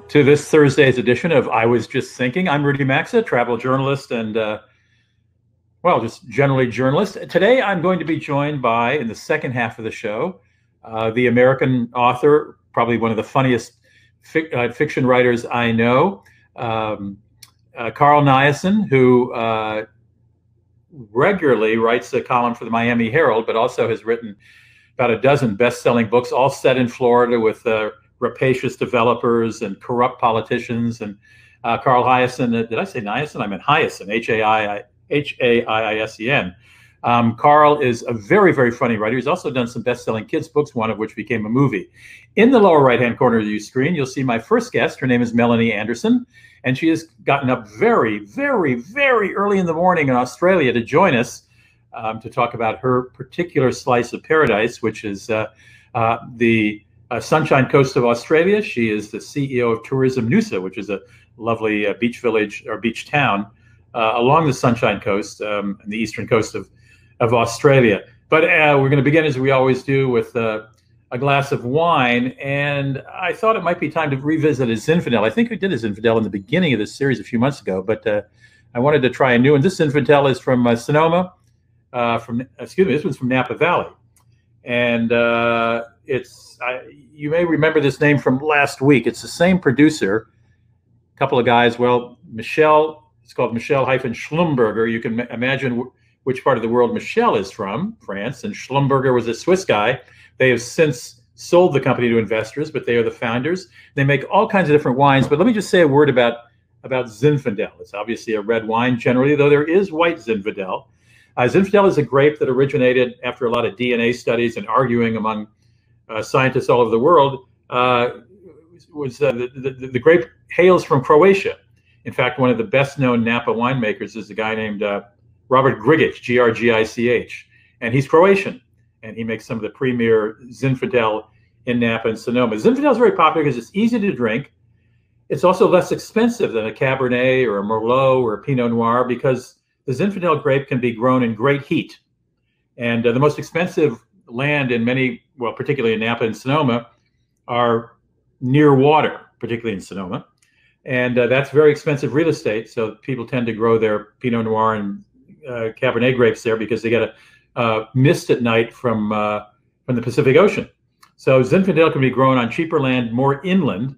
to this Thursday's edition of I Was Just Thinking. I'm Rudy Maxa, travel journalist and, just generally journalist. Today I'm going to be joined by, in the second half of the show, the American author, probably one of the funniest fiction writers I know, Carl Hiaasen, who regularly writes a column for the Miami Herald, but also has written about a dozen best-selling books, all set in Florida with rapacious developers and corrupt politicians. And Carl Hiaasen, did I say Hiaasen? I meant Hiaasen, H-A-I-I-S-E-N. Carl is a very, very funny writer. He's also done some best-selling kids' books, one of which became a movie. In the lower right-hand corner of your screen, you'll see my first guest. Her name is Melanie Anderson, and she has gotten up very, very, very early in the morning in Australia to join us to talk about her particular slice of paradise, which is the Sunshine Coast of Australia. She is the CEO of Tourism Noosa, which is a lovely beach village or beach town along the Sunshine Coast and the eastern coast of Australia. But we're going to begin, as we always do, with a glass of wine. And I thought it might be time to revisit a Zinfandel. I think we did a Zinfandel in the beginning of this series a few months ago, but I wanted to try a new one. This Zinfandel is from Sonoma. This one's from Napa Valley. And you may remember this name from last week. It's the same producer, a couple of guys. Well, it's called Michel-Schlumberger. You can imagine which part of the world Michel is from, France, and Schlumberger was a Swiss guy. They have since sold the company to investors, but they are the founders. They make all kinds of different wines. But let me just say a word about Zinfandel. It's obviously a red wine generally, though there is white Zinfandel. Zinfandel is a grape that originated after a lot of DNA studies and arguing among scientists all over the world. The grape hails from Croatia. In fact, one of the best-known Napa winemakers is a guy named Robert Grgich, G-R-G-I-C-H, and he's Croatian, and he makes some of the premier Zinfandel in Napa and Sonoma. Zinfandel is very popular because it's easy to drink. It's also less expensive than a Cabernet or a Merlot or a Pinot Noir because the Zinfandel grape can be grown in great heat. And the most expensive land in many, well, particularly in Napa and Sonoma, are near water, particularly in Sonoma. And that's very expensive real estate. So people tend to grow their Pinot Noir and Cabernet grapes there because they get a mist at night from the Pacific Ocean. So Zinfandel can be grown on cheaper land, more inland.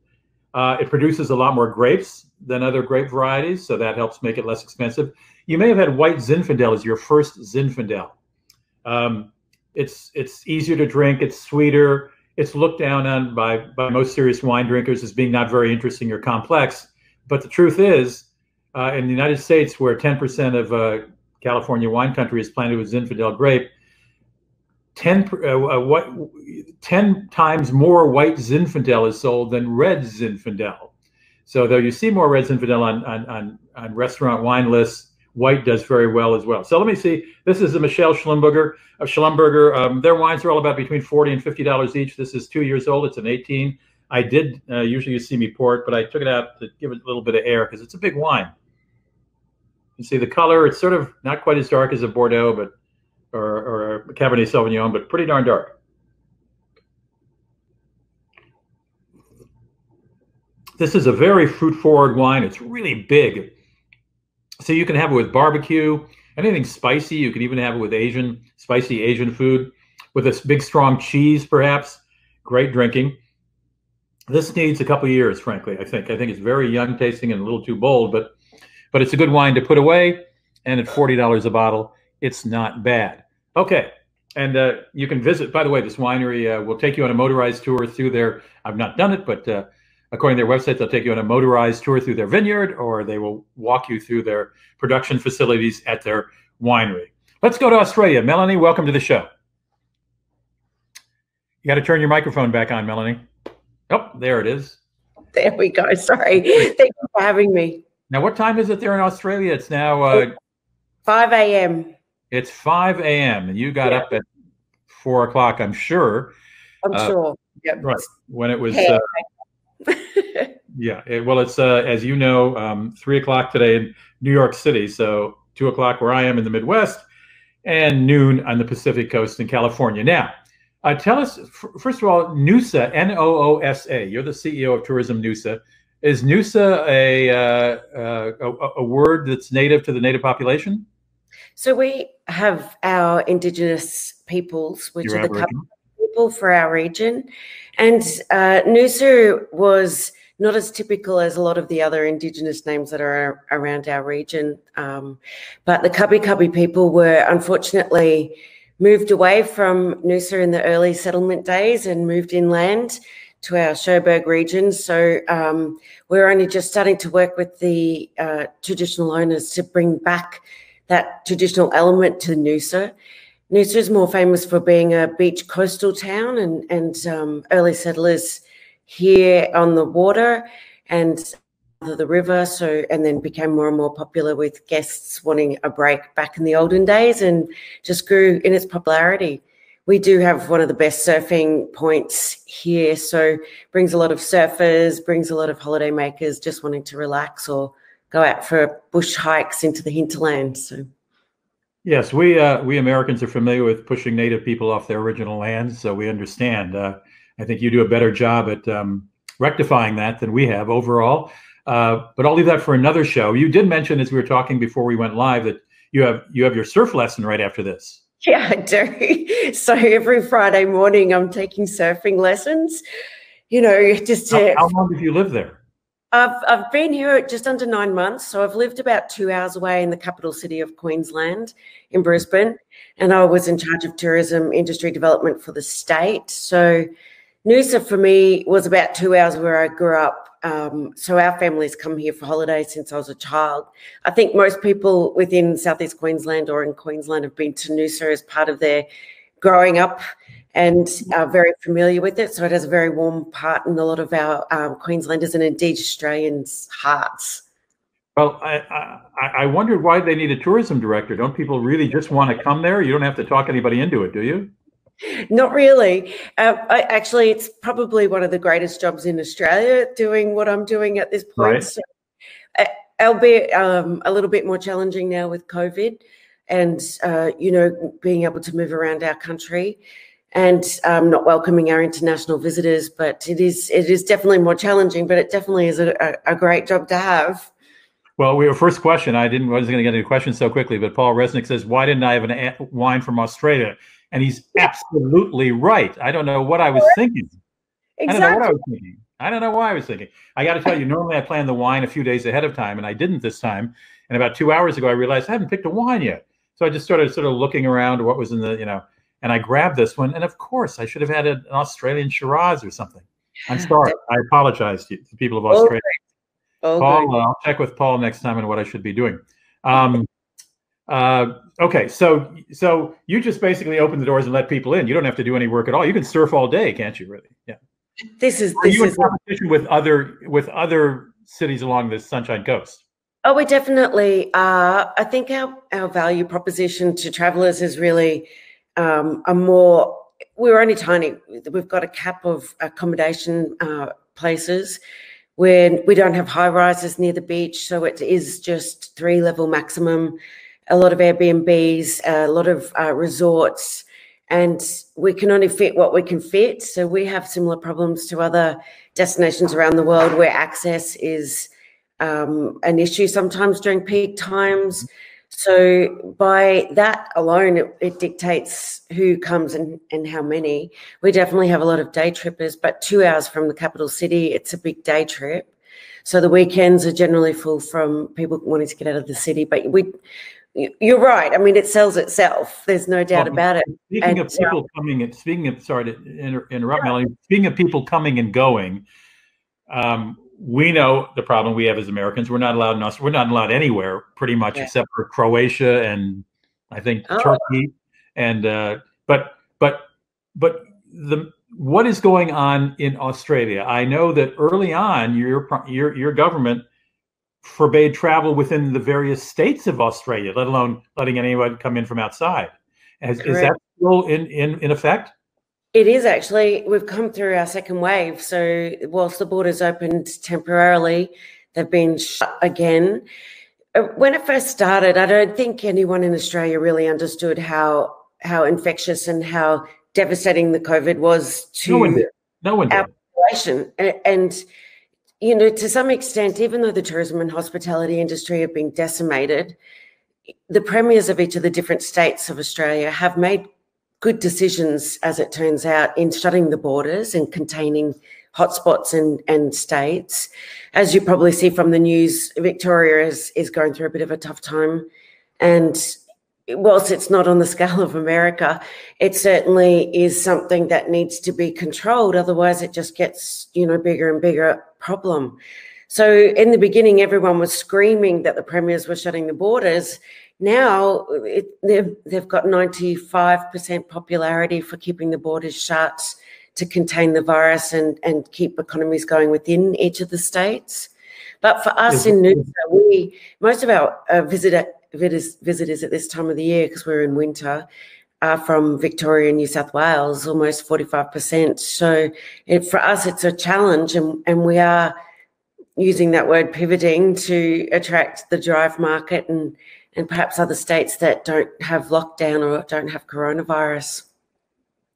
It produces a lot more grapes than other grape varieties, so that helps make it less expensive. You may have had white Zinfandel as your first Zinfandel. It's easier to drink. It's sweeter. It's looked down on by most serious wine drinkers as being not very interesting or complex. But the truth is, in the United States, where 10% of California wine country is planted with Zinfandel grape, 10 times more white Zinfandel is sold than red Zinfandel. So though you see more red Zinfandel on restaurant wine lists, white does very well as well. So let me see. This is the Michel-Schlumberger of Schlumberger. Their wines are all about between $40 and $50 each. This is 2 years old. It's an 18. I did, usually you see me pour it, but I took it out to give it a little bit of air because it's a big wine. You see the color. It's sort of not quite as dark as a Bordeaux, or a Cabernet Sauvignon, but pretty darn dark. This is a very fruit-forward wine. It's really big. So you can have it with barbecue, anything spicy. You can even have it with spicy Asian food, with a big, strong cheese, perhaps. Great drinking. This needs a couple of years, frankly, I think. I think it's very young tasting and a little too bold, but it's a good wine to put away. And at $40 a bottle, it's not bad. Okay. And you can visit, by the way, this winery will take you on a motorized tour through their, I've not done it, but according to their website, they'll take you on a motorized tour through their vineyard, or they will walk you through their production facilities at their winery. Let's go to Australia. Melanie, welcome to the show. You got to turn your microphone back on, Melanie. Oh, there it is. There we go. Sorry. Thank you for having me. Now, what time is it there in Australia? It's now 5 a.m. It's 5 a.m. and you got up at 4 o'clock, I'm sure. I'm sure. Yep. Right. When it was yeah. It's as you know, 3 o'clock today in New York City. So 2 o'clock where I am in the Midwest, and noon on the Pacific Coast in California. Now, tell us, first of all, Noosa, N-O-O-S-A. You're the CEO of Tourism Noosa. Is Noosa a word that's native to the native population? So we have our Indigenous peoples, which Your are the Aboriginal? people for our region. And Noosa was not as typical as a lot of the other Indigenous names that are around our region. But the Cubby Cubby people were unfortunately moved away from Noosa in the early settlement days and moved inland to our Cherbourg region. So we're only just starting to work with the traditional owners to bring back that traditional element to Noosa. Noosa is more famous for being a beach coastal town, and early settlers here on the water and the river, and then became more and more popular with guests wanting a break back in the olden days, and just grew in its popularity. We do have one of the best surfing points here, so brings a lot of surfers, brings a lot of holidaymakers just wanting to relax or go out for bush hikes into the hinterland. So. Yes, we Americans are familiar with pushing Native people off their original lands, so we understand. I think you do a better job at rectifying that than we have overall. But I'll leave that for another show. You did mention, as we were talking before we went live, that you have your surf lesson right after this. Yeah, I do. So every Friday morning, I'm taking surfing lessons. Just to. How long have you lived there? I've been here just under 9 months, so I've lived about 2 hours away in the capital city of Queensland, in Brisbane, and I was in charge of tourism industry development for the state. So Noosa for me was about 2 hours where I grew up. So our family's come here for holidays since I was a child. I think most people within Southeast Queensland or in Queensland have been to Noosa as part of their growing up and are very familiar with it. So it has a very warm part in a lot of our Queenslanders and indeed Australians' hearts. Well, I wondered why they need a tourism director. Don't people really just want to come there? You don't have to talk anybody into it, do you? Not really. Actually, it's probably one of the greatest jobs in Australia doing what I'm doing at this point. Right. So, albeit a little bit more challenging now with COVID and, being able to move around our country and not welcoming our international visitors. But it is definitely more challenging, but it definitely is a great job to have. Well, first question, wasn't going to get into questions so quickly, but Paul Resnick says, why didn't I have a wine from Australia? And he's absolutely right. I don't know what I was thinking. Exactly. I don't know what I was thinking. I don't know why I was thinking. I got to tell you, normally I plan the wine a few days ahead of time, and I didn't this time. And about 2 hours ago, I realized I haven't picked a wine yet. So I just started sort of looking around what was in the, and I grabbed this one. And of course, I should have had an Australian Shiraz or something. I'm sorry. I apologize to the people of Australia. Paul, I'll check with Paul next time on what I should be doing. Okay, so you just basically open the doors and let people in. You don't have to do any work at all. You can surf all day, can't you? Really? Yeah. Are you in competition with other cities along the Sunshine Coast? Oh, we definitely are. I think our value proposition to travellers is really we're only tiny. We've got a cap of accommodation places where we don't have high rises near the beach, so it is just 3-level maximum. A lot of Airbnbs, a lot of resorts, and we can only fit what we can fit. So we have similar problems to other destinations around the world where access is an issue sometimes during peak times. So by that alone, it dictates who comes and how many. We definitely have a lot of day trippers, but 2 hours from the capital city, it's a big day trip. So the weekends are generally full from people wanting to get out of the city. But you're right. I mean, it sells itself. There's no doubt about it. Speaking of people coming and sorry to interrupt, Melanie. Speaking of people coming and going, we know the problem we have as Americans. We're not allowed anywhere, pretty much, except for Croatia and I think Turkey. And but what is going on in Australia? I know that early on, your government forbade travel within the various states of Australia, let alone letting anyone come in from outside. Is that still in effect? It is actually. We've come through our second wave. So whilst the borders opened temporarily, they've been shut again. When it first started, I don't think anyone in Australia really understood how infectious and how devastating the COVID was to no one did. our population. And you know, to some extent, even though the tourism and hospitality industry have been decimated, the premiers of each of the different states of Australia have made good decisions, as it turns out, in shutting the borders and containing hotspots and states. As you probably see from the news, Victoria is going through a bit of a tough time. And whilst it's not on the scale of America, it certainly is something that needs to be controlled. Otherwise, it just gets, you know, bigger and bigger problem. So in the beginning, everyone was screaming that the premiers were shutting the borders. Now they've got 95% popularity for keeping the borders shut to contain the virus and keep economies going within each of the states. But for us in Noosa, most of our visitors at this time of the year, because we're in winter, are from Victoria and New South Wales, almost 45%. So for us, it's a challenge, and we are using that word pivoting to attract the drive market and perhaps other states that don't have lockdown or don't have coronavirus.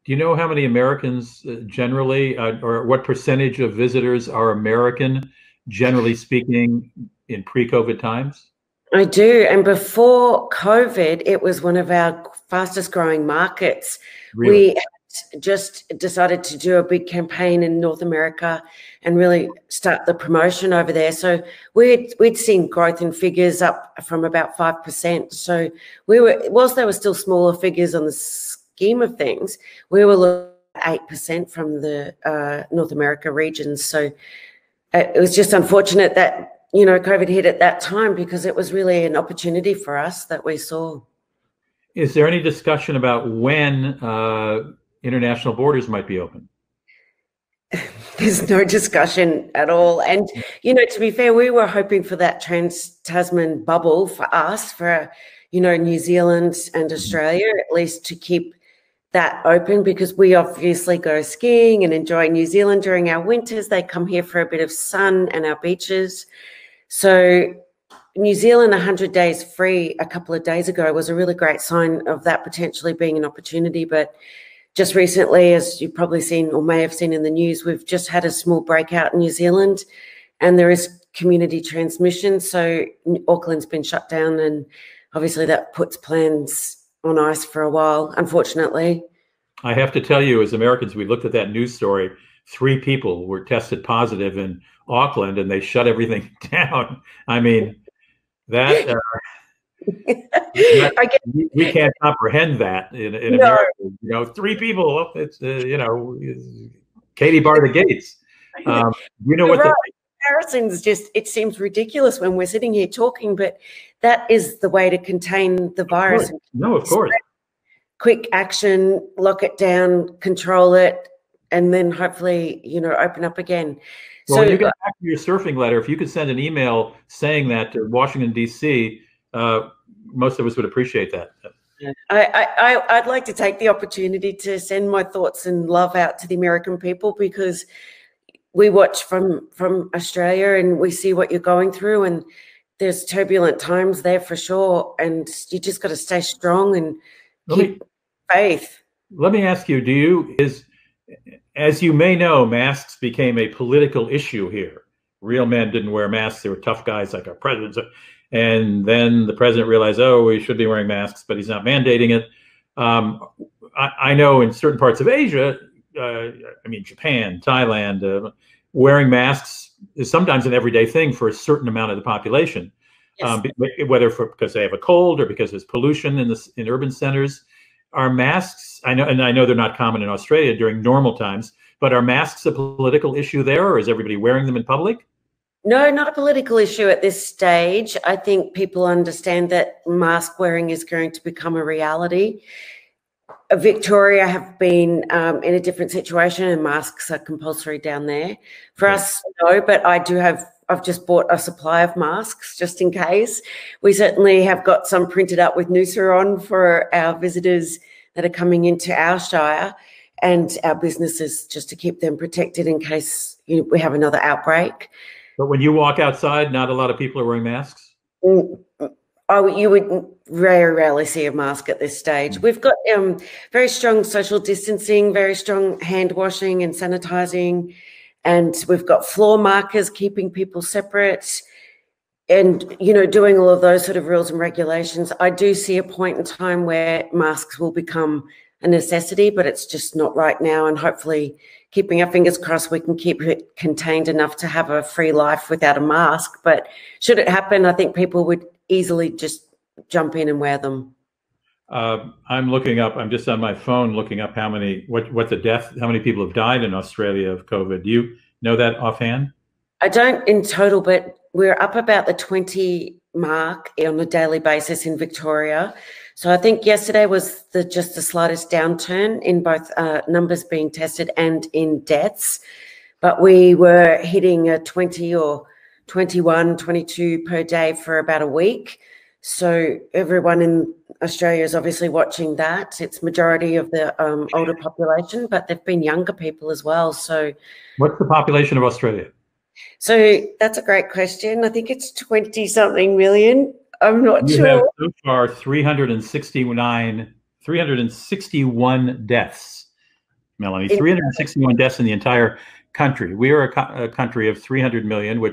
Do you know how many Americans generally, or what percentage of visitors are American, generally speaking, in pre-COVID times? I do. And before COVID, it was one of our fastest growing markets. Really? We had just decided to do a big campaign in North America and really start the promotion over there. So we'd seen growth in figures up from about 5%. So whilst there were still smaller figures on the scheme of things, we were looking at 8% from the North America regions. So it was just unfortunate that, you know, COVID hit at that time, because it was really an opportunity for us that we saw. Is there any discussion about when international borders might be open? There's no discussion at all. And, you know, to be fair, we were hoping for that trans-Tasman bubble for us, for, you know, New Zealand and Australia, at least to keep that open, because we obviously go skiing and enjoy New Zealand during our winters. They come here for a bit of sun and our beaches. So New Zealand 100 days free a couple of days ago was a really great sign of that potentially being an opportunity. But just recently, as you've probably seen or may have seen in the news, we've just had a small breakout in New Zealand, and there is community transmission. So Auckland's been shut down, and obviously that puts plans on ice for a while, unfortunately. I have to tell you, as Americans, we looked at that news story. 3 people were tested positive in Auckland, and they shut everything down. I mean, that we can't comprehend that in America. You know, 3 people. It's you know, Katie bar the gates. You know what? Right. Comparisons just, it seems ridiculous when we're sitting here talking, but that is the way to contain the virus. No, of course. Quick action, lock it down, control it, and then hopefully, you know, open up again. Well, when you get back to your surfing letter, if you could send an email saying that to Washington, D.C., most of us would appreciate that. I'd like to take the opportunity to send my thoughts and love out to the American people, because we watch from Australia and we see what you're going through, and there's turbulent times there for sure. And you just got to stay strong and keep faith. Let me ask you, as you may know, masks became a political issue here. Real men didn't wear masks. They were tough guys like our president. And then the president realized, oh, we should be wearing masks, but he's not mandating it. I know in certain parts of Asia, I mean, Japan, Thailand, wearing masks is sometimes an everyday thing for a certain amount of the population, yes. Whether because they have a cold or because there's pollution in urban centers. Are masks, I know they're not common in Australia during normal times, but are masks a political issue there, or is everybody wearing them in public? No, not a political issue at this stage. I think people understand that mask wearing is going to become a reality. Victoria have been in a different situation, and masks are compulsory down there. For us, no, but I've just bought a supply of masks just in case. We certainly have got some printed up with Noosa on for our visitors that are coming into our shire and our businesses, just to keep them protected in case we have another outbreak. But when you walk outside, not a lot of people are wearing masks? You would very rarely see a mask at this stage. We've got very strong social distancing, very strong hand washing and sanitizing. and we've got floor markers keeping people separate, and, you know, doing all of those sort of rules and regulations. I do see a point in time where masks will become a necessity, but it's just not right now. And hopefully, keeping our fingers crossed, we can keep it contained enough to have a free life without a mask. But should it happen, I think people would easily just jump in and wear them. I'm looking up, I'm just on my phone looking up how many people have died in Australia of COVID. Do you know that offhand? I don't in total, but we're up about the 20 mark on a daily basis in Victoria. So I think yesterday was just the slightest downturn in both numbers being tested and in deaths. But we were hitting a 20 or 21, 22 per day for about a week. So everyone in Australia is obviously watching that. It's majority of the older population, but there've been younger people as well. So what's the population of Australia? So that's a great question. I think it's 20-something million. I'm not sure. You have so far 361 deaths, Melanie. 361 deaths in the entire country. We are a country of 300 million,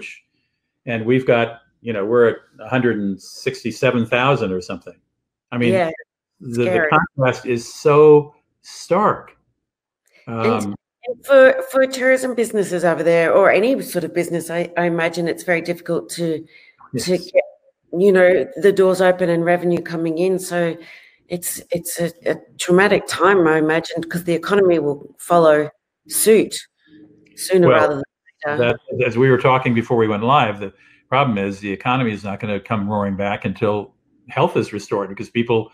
and we've got, you know, we're at 167,000 or something. I mean, yeah, the contrast is so stark. And for tourism businesses over there, or any sort of business, I imagine it's very difficult to get, you know, the doors open and revenue coming in. So it's a traumatic time, I imagine, because the economy will follow suit sooner rather than later. As we were talking before we went live, the problem is the economy is not going to come roaring back until health is restored, because people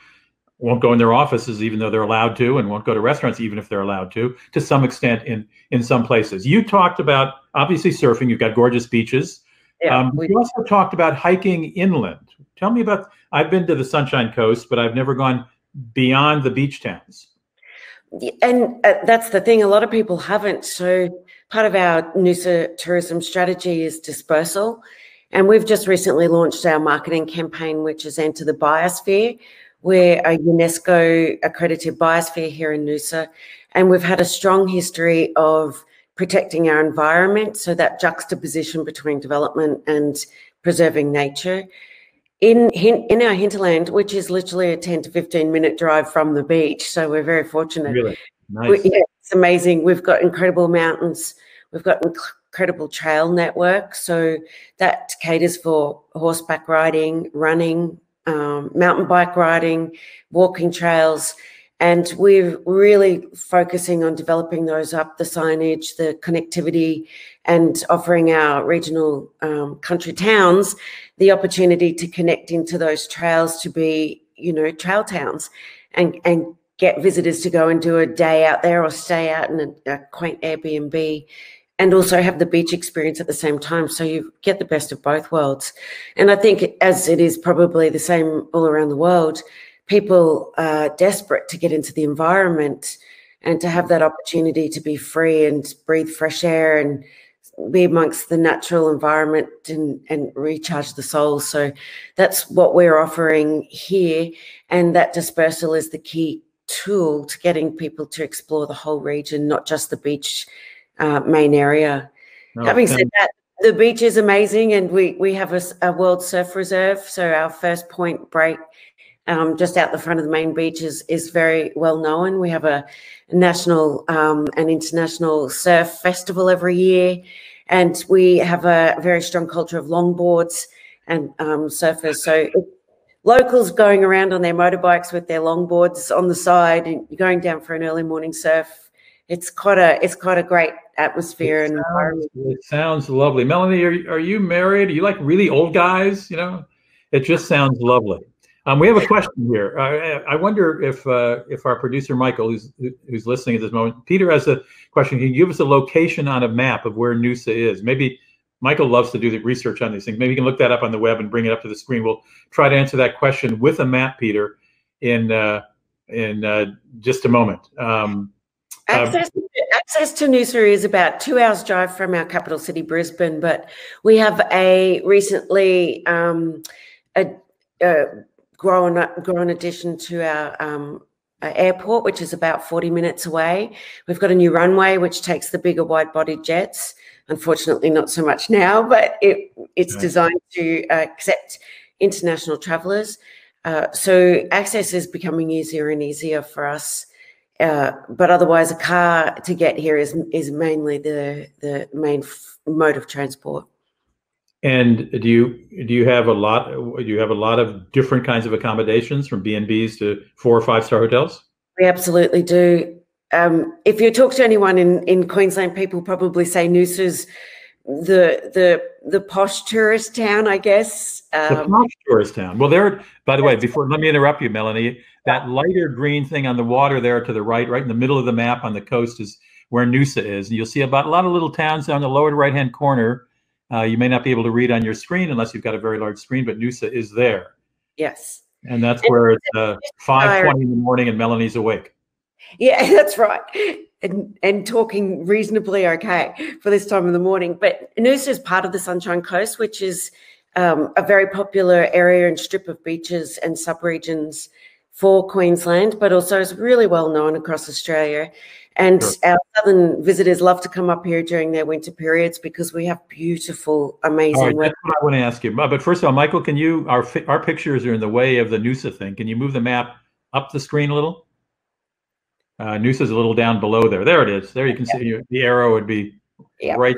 won't go in their offices even though they're allowed to, and won't go to restaurants even if they're allowed to some extent in some places. You talked about, obviously, surfing. You've got gorgeous beaches. Yeah, you also talked about hiking inland. Tell me about, I've been to the Sunshine Coast, but I've never gone beyond the beach towns. And that's the thing, a lot of people haven't. So part of our Noosa tourism strategy is dispersal. And we've just recently launched our marketing campaign, which is Enter the Biosphere. We're a UNESCO accredited biosphere here in Noosa, and we've had a strong history of protecting our environment, so that juxtaposition between development and preserving nature. In our hinterland, which is literally a 10 to 15 minute drive from the beach, so we're very fortunate. Really? Nice. It's amazing. We've got incredible mountains. We've got incredible trail network, so that caters for horseback riding, running, mountain bike riding, walking trails, and we're really focusing on developing those up, the signage, the connectivity, and offering our regional country towns the opportunity to connect into those trails to be, you know, trail towns, and get visitors to go and do a day out there or stay out in a quaint Airbnb, and also have the beach experience at the same time. So you get the best of both worlds. And I think, as it is probably the same all around the world, people are desperate to get into the environment and to have that opportunity to be free and breathe fresh air and be amongst the natural environment and recharge the soul. So that's what we're offering here. And that dispersal is the key tool to getting people to explore the whole region, not just the beach main area. Having said that, the beach is amazing, and we have a World Surf Reserve. So our first point break just out the front of the main beach is very well known. We have a national and international surf festival every year, and we have a very strong culture of longboards and surfers. So locals going around on their motorbikes with their longboards on the side and going down for an early morning surf. It's quite a great atmosphere and environment. It sounds lovely. Melanie, are you married? Are you like really old guys? You know, it just sounds lovely. We have a question here. I wonder if our producer Michael, who's listening at this moment, Peter has a question. Can you give us a location on a map of where Noosa is? Maybe Michael loves to do the research on these things. Maybe you can look that up on the web and bring it up to the screen. We'll try to answer that question with a map, Peter, in just a moment. Access to Noosa is about 2 hours drive from our capital city, Brisbane, but we have a recently grown addition to our airport, which is about 40 minutes away. We've got a new runway, which takes the bigger wide-bodied jets. Unfortunately, not so much now, but it's designed to accept international travellers. So access is becoming easier and easier for us. But otherwise, a car to get here is mainly the main mode of transport. And do you have a lot? Do you have a lot of different kinds of accommodations, from B&Bs to 4 or 5 star hotels? We absolutely do. If you talk to anyone in Queensland, people probably say Noosa's the posh tourist town, I guess. The posh tourist town. Well, by the way, let me interrupt you, Melanie. That lighter green thing on the water there to the right in the middle of the map on the coast, is where Noosa is. And you'll see about a lot of little towns down the lower right-hand corner. You may not be able to read on your screen unless you've got a very large screen, but Noosa is there. Yes. And that's where it's 5:20 in the morning and Melanie's awake. Yeah, that's right. And talking reasonably okay for this time of the morning. But Noosa is part of the Sunshine Coast, which is a very popular area and strip of beaches and sub-regions for Queensland, but also is really well known across Australia. And our southern visitors love to come up here during their winter periods because we have beautiful, amazing weather. That's what I want to ask you. But first of all, Michael, can you, our pictures are in the way of the Noosa thing. Can you move the map up the screen a little? Noosa's a little down below there. There it is. There you can see the arrow would be right.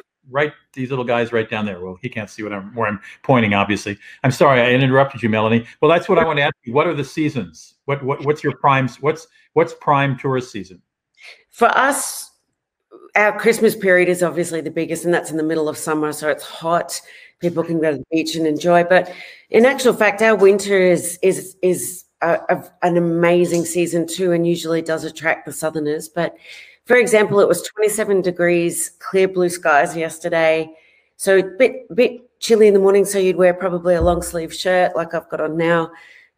These little guys right down there. Well, he can't see where I'm pointing, obviously. I'm sorry, I interrupted you, Melanie. Well, that's what I want to ask you. What are the seasons? What's your prime? What's prime tourist season? For us, our Christmas period is obviously the biggest, and that's in the middle of summer, so it's hot. People can go to the beach and enjoy. But in actual fact, our winter is an amazing season too, and usually does attract the southerners. But for example, it was 27 degrees, clear blue skies yesterday. So a bit chilly in the morning, so you'd wear probably a long sleeve shirt like I've got on now.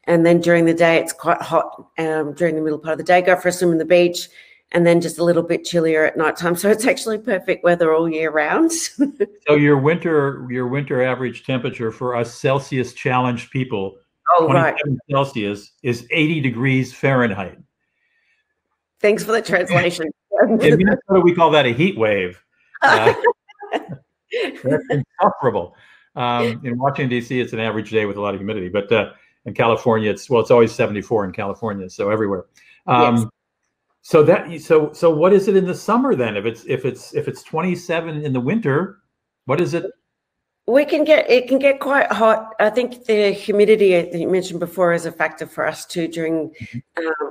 And then during the day, it's quite hot during the middle part of the day. Go for a swim in the beach, and then just a little bit chillier at nighttime. So it's actually perfect weather all year round. So your winter average temperature for us Celsius challenged people, 27 Celsius, is 80 degrees Fahrenheit. Thanks for the translation. In Minnesota, we call that a heat wave. That's insufferable. In Washington, D.C., it's an average day with a lot of humidity. But in California, it's always 74 in California, so everywhere. Yes. So what is it in the summer then? If it's 27 in the winter, what is it? It can get quite hot. I think the humidity that you mentioned before is a factor for us too during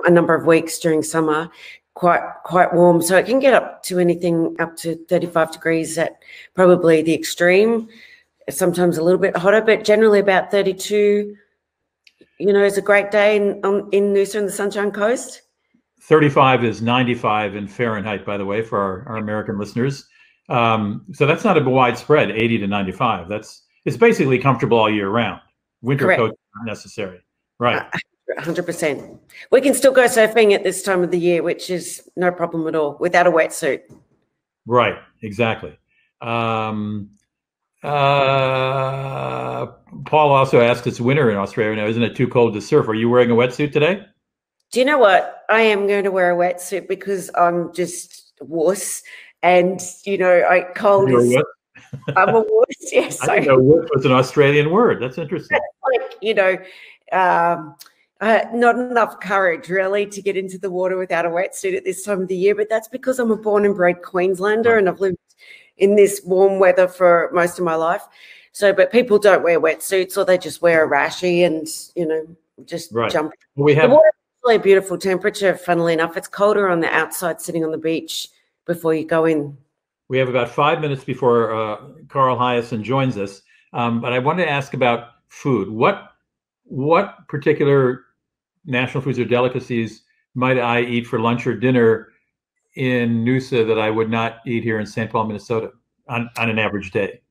a number of weeks during summer. Quite warm, so it can get up to anything up to 35 degrees at probably the extreme. Sometimes a little bit hotter, but generally about 32. Is a great day in Noosa and the Sunshine Coast. 35 is 95 in Fahrenheit, by the way, for our American listeners. So that's not a widespread 80 to 95. It's basically comfortable all year round. Winter coats are not necessary. Right. 100%. We can still go surfing at this time of the year, which is no problem at all, without a wetsuit. Right. Exactly. Paul also asked, it's winter in Australia now. Isn't it too cold to surf? Are you wearing a wetsuit today? Do you know what? I am going to wear a wetsuit because I'm just wuss. And, cold is... I'm a wuss, yes. I didn't know wuss was an Australian word. That's interesting. Not enough courage, really, to get into the water without a wetsuit at this time of the year. But that's because I'm a born and bred Queenslander and I've lived in this warm weather for most of my life. So, but people don't wear wetsuits, or they just wear a rashie and, just jump. We have... The water is really a beautiful temperature, funnily enough. It's colder on the outside sitting on the beach before you go in. We have about 5 minutes before Carl Hiaasen joins us. But I wanted to ask about food. What particular national foods or delicacies might I eat for lunch or dinner in Noosa that I would not eat here in St. Paul, Minnesota on an average day?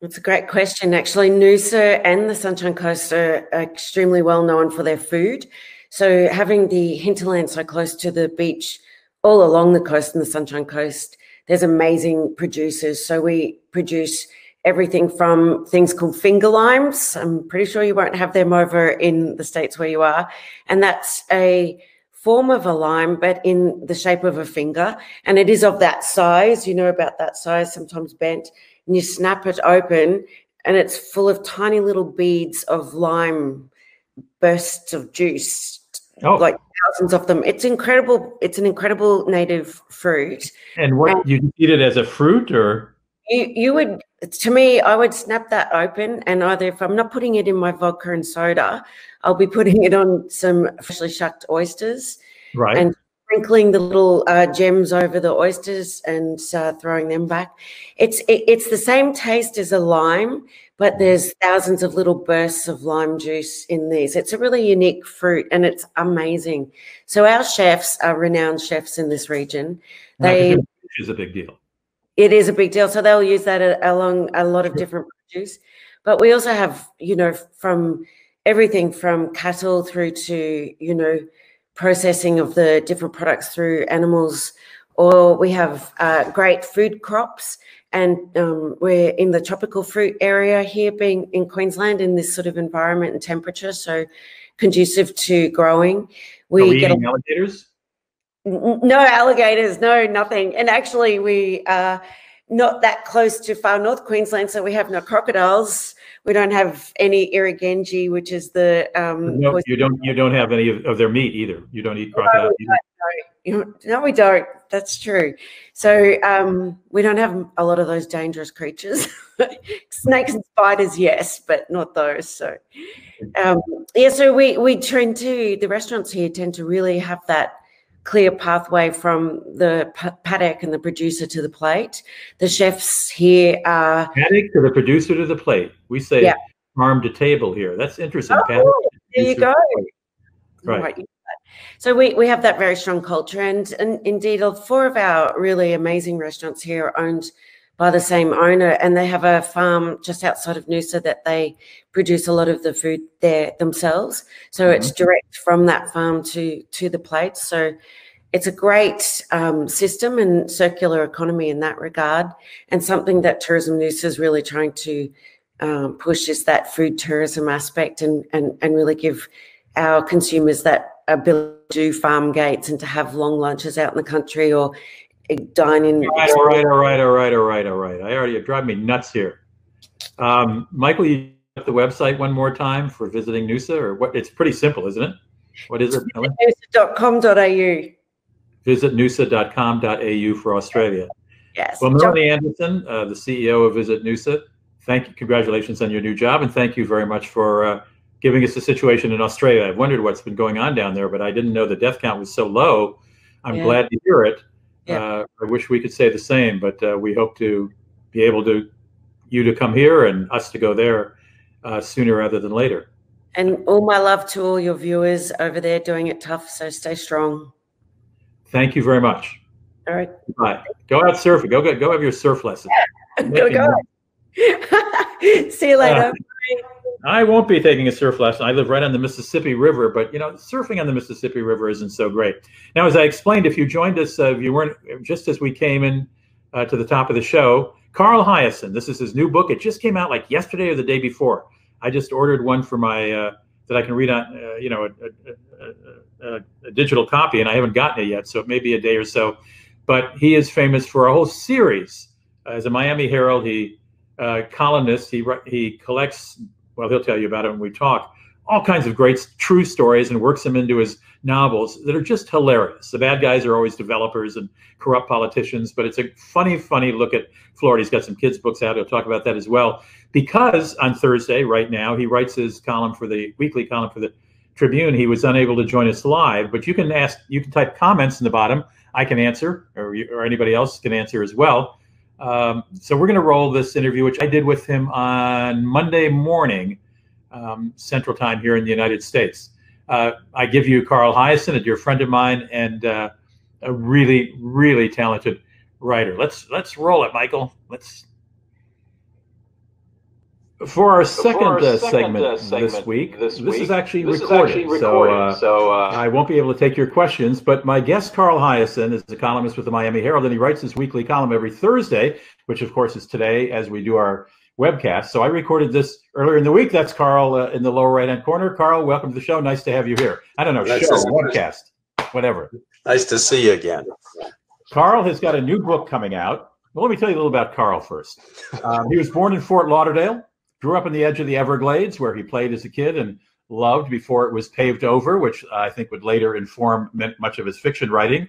That's a great question. Actually, Noosa and the Sunshine Coast are extremely well known for their food. So having the hinterland so close to the beach all along the coast and the Sunshine Coast, there's amazing producers. So we produce everything from things called finger limes. I'm pretty sure you won't have them over in the States where you are. And that's a form of a lime, but in the shape of a finger. And it is of that size, about that size, sometimes bent. and you snap it open, and it's full of tiny little beads of lime, bursts of juice, like thousands of them. It's incredible. It's an incredible native fruit. And what, you eat it as a fruit, or? You would, to me, I would snap that open, and either, if I'm not putting it in my vodka and soda, I'll be putting it on some freshly shucked oysters, right, and sprinkling the little gems over the oysters and throwing them back. It's the same taste as a lime, but there's thousands of little bursts of lime juice in these. It's a really unique fruit, and it's amazing. So our chefs are renowned chefs in this region. Which is a big deal. It is a big deal. So they'll use that along a lot of different produce. But we also have, from everything from cattle through to, processing of the different products through animals, or we have great food crops. And we're in the tropical fruit area here, being in Queensland, in this sort of environment and temperature, so conducive to growing. We get alligators? No alligators, no, nothing. And actually, we are not that close to far north Queensland, so we have no crocodiles. We don't have any irigengi, which is the no, you don't have any of their meat either. You don't eat crocodile either. No, we don't. That's true. So we don't have a lot of those dangerous creatures. Snakes and spiders, yes, but not those. So so we tend to, the restaurants here tend to really have that clear pathway from the paddock and the producer to the plate. The chefs here are paddock to the producer to the plate. We say farm to table here. That's interesting. Paddock, there you go. Right. So we have that very strong culture, and indeed 4 of our really amazing restaurants here are owned by the same owner, and they have a farm just outside of Noosa that they produce a lot of the food there themselves. So it's direct from that farm to the plate. So it's a great system and circular economy in that regard, and something that Tourism Noosa is really trying to push is that food tourism aspect, and really give our consumers that ability to do farm gates and to have long lunches out in the country or dine in. All right. You're driving me nuts here. Michael, you got the website one more time for visiting Noosa, or what? It's pretty simple, isn't it? What is it? Noosa.com.au. Visit noosa.com.au for Australia. Yes. Well, Melanie Anderson, the CEO of Visit Noosa, thank you. Congratulations on your new job, and thank you very much for giving us the situation in Australia. I've wondered what's been going on down there, but I didn't know the death count was so low. I'm glad to hear it. I wish we could say the same, but we hope to be able to you to come here and us to go there sooner rather than later. And all my love to all your viewers over there doing it tough. So stay strong. Thank you very much. All right. Bye. Go out surfing. Go have your surf lesson. Go. See you later. I won't be taking a surf lesson. I live right on the Mississippi River, but surfing on the Mississippi River isn't so great. Now, as I explained, if you joined us, if you weren't, just as we came in to the top of the show, Carl Hiaasen. This is his new book. It just came out like yesterday or the day before. I just ordered one for my that I can read on, a digital copy, and I haven't gotten it yet, so it may be a day or so. But he is famous for a whole series. As a Miami Herald, columnist. He collects. Well, he'll tell you about it when we talk. All kinds of great true stories, and works them into his novels that are just hilarious. The bad guys are always developers and corrupt politicians, but it's a funny look at Florida. He's got some kids' books out. He'll talk about that as well. Because on Thursday, right now, he writes his weekly column for the Tribune. He was unable to join us live, but you can type comments in the bottom. I can answer, or anybody else can answer as well. So we're going to roll this interview, which I did with him on Monday morning, Central Time here in the United States. I give you Carl Hiaasen, a dear friend of mine, and a really, really talented writer. Let's roll it, Michael. For our second segment this week, this is actually recorded, so I won't be able to take your questions, but my guest, Carl Hiaasen, is a columnist with the Miami Herald, and he writes his weekly column every Thursday, which of course is today as we do our webcast. So I recorded this earlier in the week. That's Carl in the lower right-hand corner. Carl, welcome to the show. Nice to have you here. I don't know, webcast, whatever. Nice to see you again. Carl has got a new book coming out. Well, let me tell you a little about Carl first. He was born in Fort Lauderdale, grew up on the edge of the Everglades, where he played as a kid and loved before it was paved over, which I think would later inform much of his fiction writing.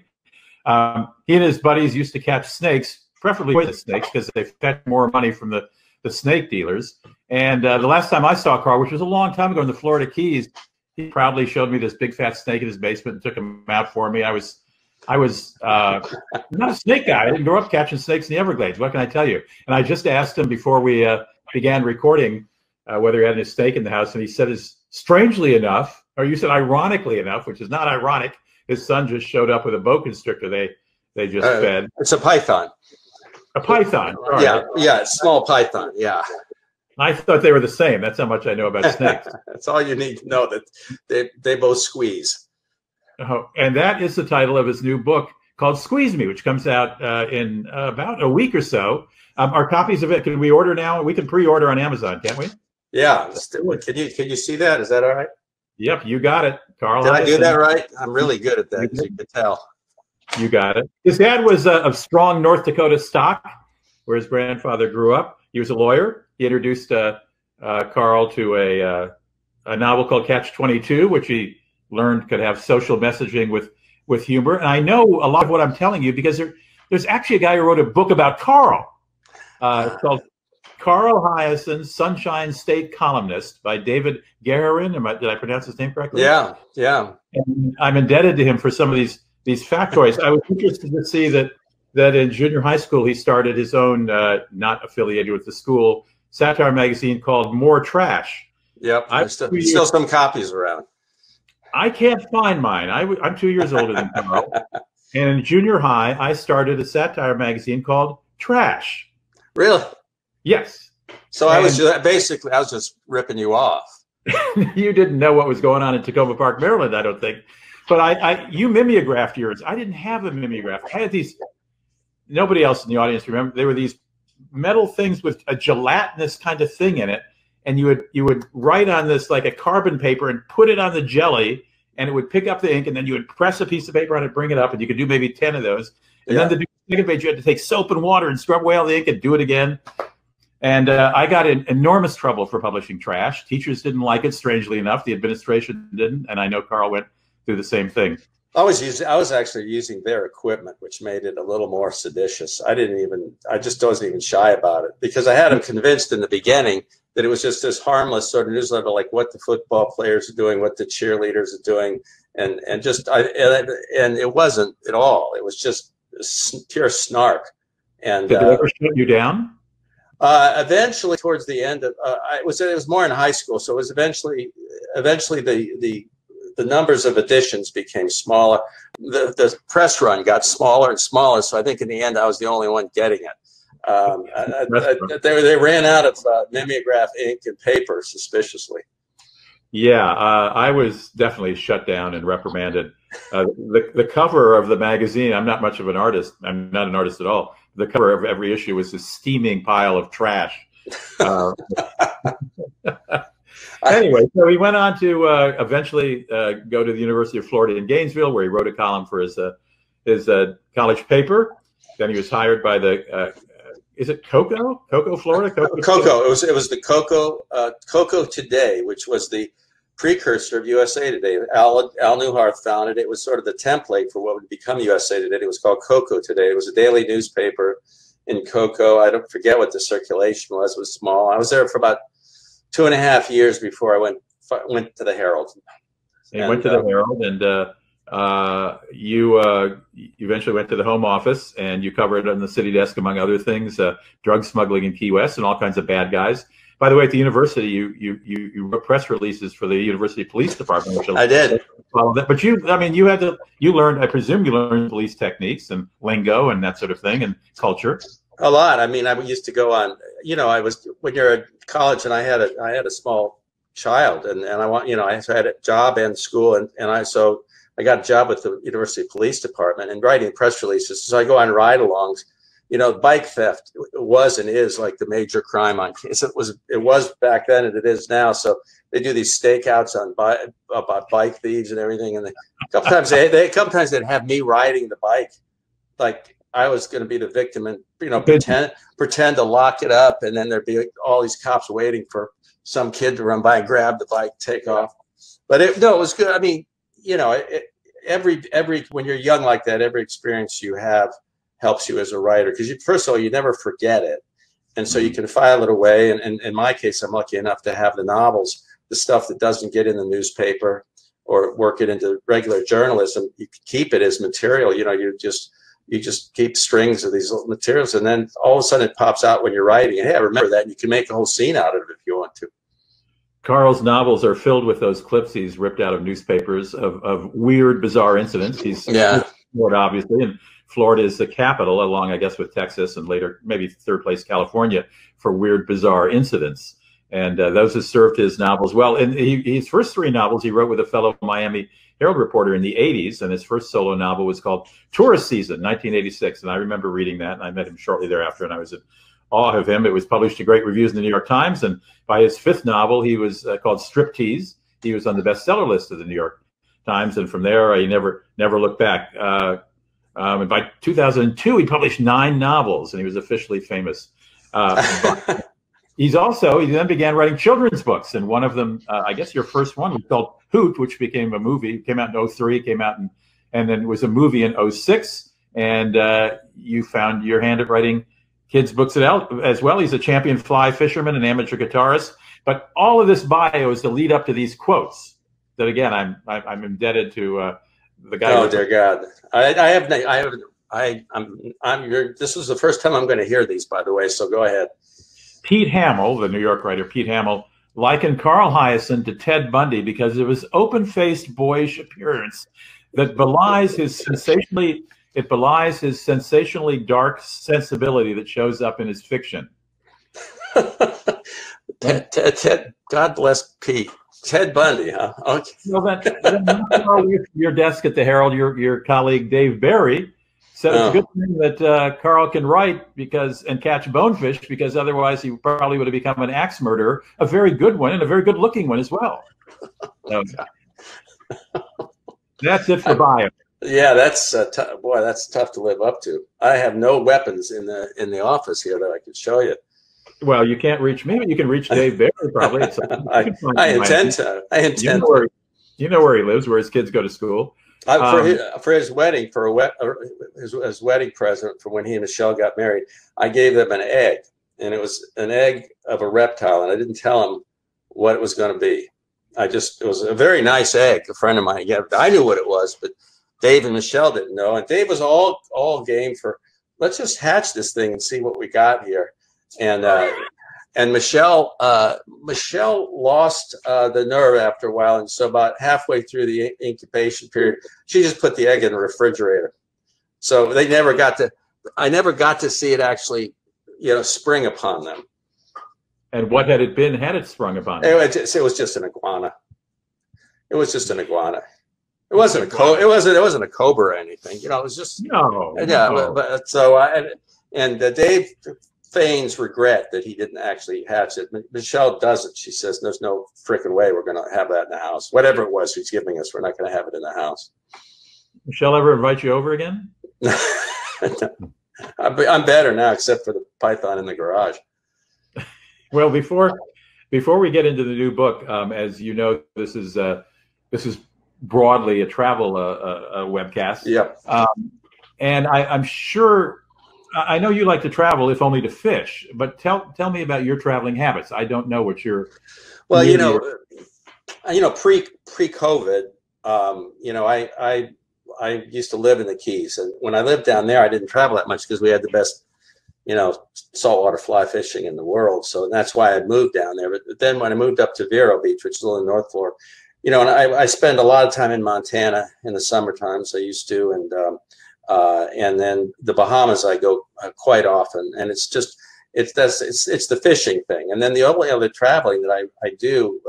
He and his buddies used to catch snakes, preferably poisonous snakes, because they fetch more money from the snake dealers. And the last time I saw Carl, which was a long time ago in the Florida Keys, he proudly showed me this big fat snake in his basement and took him out for me. I was not a snake guy. I didn't grow up catching snakes in the Everglades. What can I tell you? And I just asked him before we began recording whether he had any snake in the house, and he said, strangely enough, or you said ironically enough, which is not ironic, his son just showed up with a boa constrictor they just fed. It's a python. A python. All yeah, right. yeah, it's small python. Yeah. I thought they were the same. That's how much I know about snakes. That's all you need to know, that they both squeeze. Oh, and that is the title of his new book called Squeeze Me, which comes out in about a week or so. Our copies of it, can we order now? We can pre-order on Amazon, can't we? Yeah. Can you see that? Is that all right? Yep, you got it, Carl. Did I do that right? I'm really good at that, as you can tell. You got it. His dad was of strong North Dakota stock, where his grandfather grew up. He was a lawyer. He introduced Carl to a novel called Catch-22, which he learned could have social messaging with humor. And I know a lot of what I'm telling you because there's actually a guy who wrote a book about Carl. It's called Carl Hiaasen, Sunshine State Columnist, by David Guerin. Did I pronounce his name correctly? Yeah, yeah. And I'm indebted to him for some of these factoids. I was interested to see that in junior high school he started his own, not affiliated with the school, satire magazine called More Trash. Yep, there's still some copies around. I can't find mine. I'm 2 years older than Carl. And in junior high, I started a satire magazine called Trash. Really? Yes. So I was just ripping you off. You didn't know what was going on in Tacoma Park, Maryland, I don't think. But you mimeographed yours. I didn't have a mimeograph. I had these. Nobody else in the audience remember. They were these metal things with a gelatinous kind of thing in it, and you would write on this like a carbon paper and put it on the jelly, and it would pick up the ink, and then you would press a piece of paper on it, bring it up, and you could do maybe 10 of those. And then to do the second page, you had to take soap and water and scrub away all the ink and do it again. And I got in enormous trouble for publishing Trash. Teachers didn't like it, strangely enough. The administration didn't, and I know Carl went through the same thing. I was actually using their equipment, which made it a little more seditious. I just wasn't even shy about it, because I had them convinced in the beginning that it was just this harmless sort of newsletter, like what the football players are doing, what the cheerleaders are doing, and it wasn't at all. It was just pure snark. And did they ever shut you down? Eventually, towards the end of it was more in high school, so it was eventually the numbers of editions became smaller. The press run got smaller and smaller, so I think in the end I was the only one getting it. They ran out of mimeograph ink and paper suspiciously. Yeah, I was definitely shut down and reprimanded. The cover of the magazine, I'm not much of an artist. I'm not an artist at all. The cover of every issue was this steaming pile of trash. Anyway, so he went on to eventually go to the University of Florida in Gainesville, where he wrote a column for his college paper. Then he was hired by the is it Cocoa, Florida? Cocoa. It was the Cocoa Today, which was the precursor of USA Today. Al Newhart founded it. It was sort of the template for what would become USA Today. It was called Cocoa Today. It was a daily newspaper in Cocoa. I don't forget what the circulation was. It was small. I was there for about 2.5 years before I went to the Herald. You went to the Herald, and you eventually went to the Home Office, and you covered on the city desk, among other things, drug smuggling in Key West and all kinds of bad guys. By the way, at the university, you wrote press releases for the University Police Department. Which I did. But you learned, I presume you learned police techniques and lingo and that sort of thing, and culture. A lot. I mean, I used to go on, when you're at college, and I had a small child, and I had a job and school, and I got a job with the University Police Department and writing press releases. So I go on ride-alongs. Bike theft was and is like the major crime on campus. It was back then, and it is now. So they do these stakeouts about bike thieves and everything. And sometimes they'd have me riding the bike, like I was going to be the victim and, you know, pretend to lock it up, and then there'd be all these cops waiting for some kid to run by and grab the bike, take off. But it was good. I mean, you know, when you're young like that, every experience you have helps you as a writer, because first of all, you never forget it. And so you can file it away. And in my case, I'm lucky enough to have the novels, the stuff that doesn't get in the newspaper or work it into regular journalism. You can keep it as material. You know, you just keep strings of these little materials, and then all of a sudden it pops out when you're writing. And hey, I remember that. And you can make a whole scene out of it if you want to. Carl's novels are filled with those clips he's ripped out of newspapers of weird, bizarre incidents. He's Florida, obviously, and Florida is the capital, along, I guess, with Texas and later maybe third place California for weird, bizarre incidents. And those have served his novels well. And his first three novels he wrote with a fellow Miami Herald reporter in the 80s, and his first solo novel was called Tourist Season, 1986. And I remember reading that, and I met him shortly thereafter, and I was in awe of him. It was published to great reviews in the New York Times, and by his fifth novel, he was called Striptease. He was on the bestseller list of the New York Times, and from there, he never looked back. And by 2002, he published 9 novels, and he was officially famous. He then began writing children's books, and one of them, I guess your first one, was called Hoot, which became a movie. It came out in 2003, and then was a movie in 2006, and you found your hand at writing kids' books as well. He's a champion fly fisherman and amateur guitarist. But all of this bio is to lead up to these quotes that, again, I'm indebted to the guy. Oh, dear God. This is the first time I'm going to hear these, by the way, so go ahead. Pete Hamill, the New York writer Pete Hamill, likened Carl Hiaasen to Ted Bundy because of his open-faced, boyish appearance that belies his sensationally dark sensibility that shows up in his fiction. God bless Pete. Ted Bundy, huh? Okay. Well, then your desk at the Herald, your colleague Dave Barry said it's a good thing that Carl can write and catch bonefish, because otherwise he probably would have become an axe murderer, a very good one and a very good looking one as well. So, that's it for bio. Yeah, that's boy, that's tough to live up to. I have no weapons in the office here that I could show you. Well, you can't reach me, but you can reach Dave Barry probably. I intend to. You know where he lives, where his kids go to school. For his wedding, his wedding present for when he and Michelle got married, I gave them an egg, and it was an egg of a reptile, and I didn't tell him what it was going to be. It was a very nice egg. A friend of mine, I knew what it was, but Dave and Michelle didn't know. And Dave was all game for, let's just hatch this thing and see what we got here. And Michelle lost the nerve after a while, and so about halfway through the incubation period, she just put the egg in the refrigerator. So I never got to see it actually, spring upon them. And what had it been? Had it sprung upon them? It was just an iguana. It was just an iguana. It wasn't it wasn't a cobra or anything. It was just no. Yeah. But so Dave feigns regret that he didn't actually hatch it. Michelle doesn't. She says, "There's no freaking way we're going to have that in the house. Whatever it was he's giving us, we're not going to have it in the house." Michelle ever invite you over again? I'm better now, except for the python in the garage. Well, before we get into the new book, as you know, this is broadly a travel webcast. Yep. And I'm sure. I know you like to travel, if only to fish. But tell me about your traveling habits. I don't know what your. Well, pre-COVID, I used to live in the Keys, and when I lived down there, I didn't travel that much because we had the best, saltwater fly fishing in the world. So that's why I moved down there. But then when I moved up to Vero Beach, which is a little in North Florida, and I spend a lot of time in Montana in the summertime. So I used to, and then the Bahamas I go quite often, and it's the fishing thing. And then the only other traveling that I do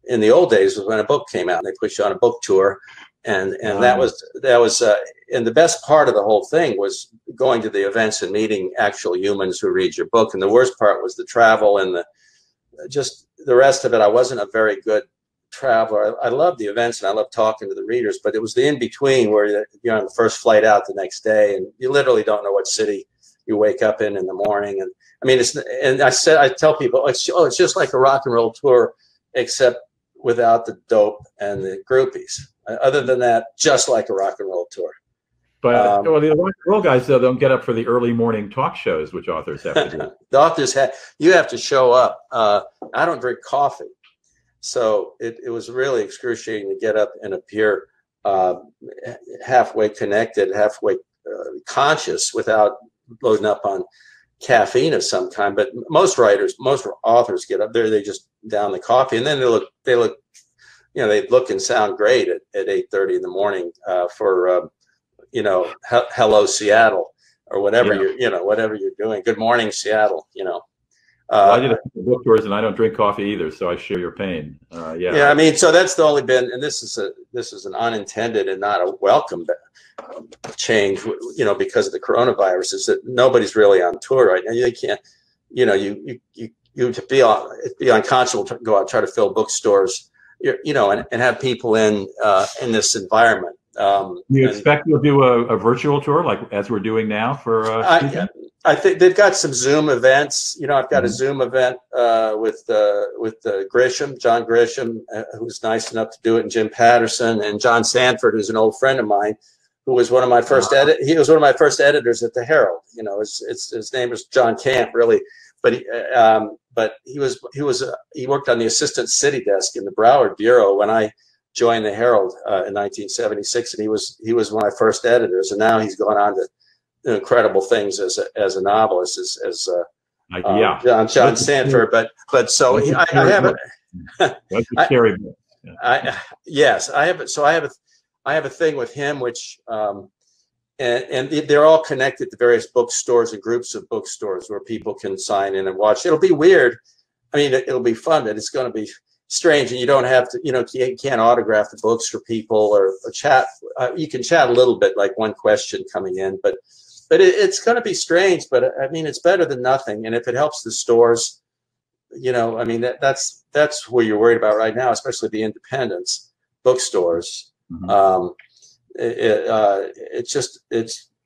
in the old days was when a book came out and they put you on a book tour, and that was and the best part of the whole thing was going to the events and meeting actual humans who read your book. And the worst part was the travel and the rest of it. I wasn't a very good traveler. I love the events and I love talking to the readers, but it was the in-between where you're on the first flight out the next day and you literally don't know what city you wake up in the morning. And I mean, I tell people, it's just like a rock and roll tour, except without the dope and the groupies. Other than that, just like a rock and roll tour. But well, the rock and roll guys, though, don't get up for the early morning talk shows, which authors have to do. The authors you have to show up. I don't drink coffee. So it was really excruciating to get up and appear halfway connected, halfway conscious without loading up on caffeine of some kind. But most authors get up there, they just down the coffee, and then they look, they look and sound great at 8:30 in the morning for hello Seattle or whatever whatever you're doing. Good morning Seattle. Well, I did a couple book tours and I don't drink coffee either, so I share your pain. Yeah, I mean, so that's the only been, and this is an unintended and not a welcome change, because of the coronavirus, is that nobody's really on tour right now. You can't, it'd be unconscionable to go out and try to fill bookstores, and have people in this environment. You expect you'll do a virtual tour like as we're doing now for? I think they've got some Zoom events. I've got a Zoom event with Grisham, John Grisham, who's nice enough to do it, and Jim Patterson, and John Sanford, who's an old friend of mine, who was one of my first he was one of my first editors at the Herald. His name was John Camp, really, but he worked on the assistant city desk in the Broward Bureau when I joined the Herald in 1976, and he was one of my first editors, and now he's gone on to incredible things as a novelist, as John Sanford. But so I have it. That's a scary book. Yes, I have it. So I have a thing with him, which and they're all connected to various bookstores and groups of bookstores where people can sign in and watch. It'll be weird. I mean, it'll be fun, but it's going to be strange, and you don't have to, you can't autograph the books for people or chat. You can chat a little bit, like one question coming in, but it's going to be strange. But I mean, it's better than nothing. And if it helps the stores, I mean, that's what you're worried about right now, especially the independents, bookstores. Mm-hmm.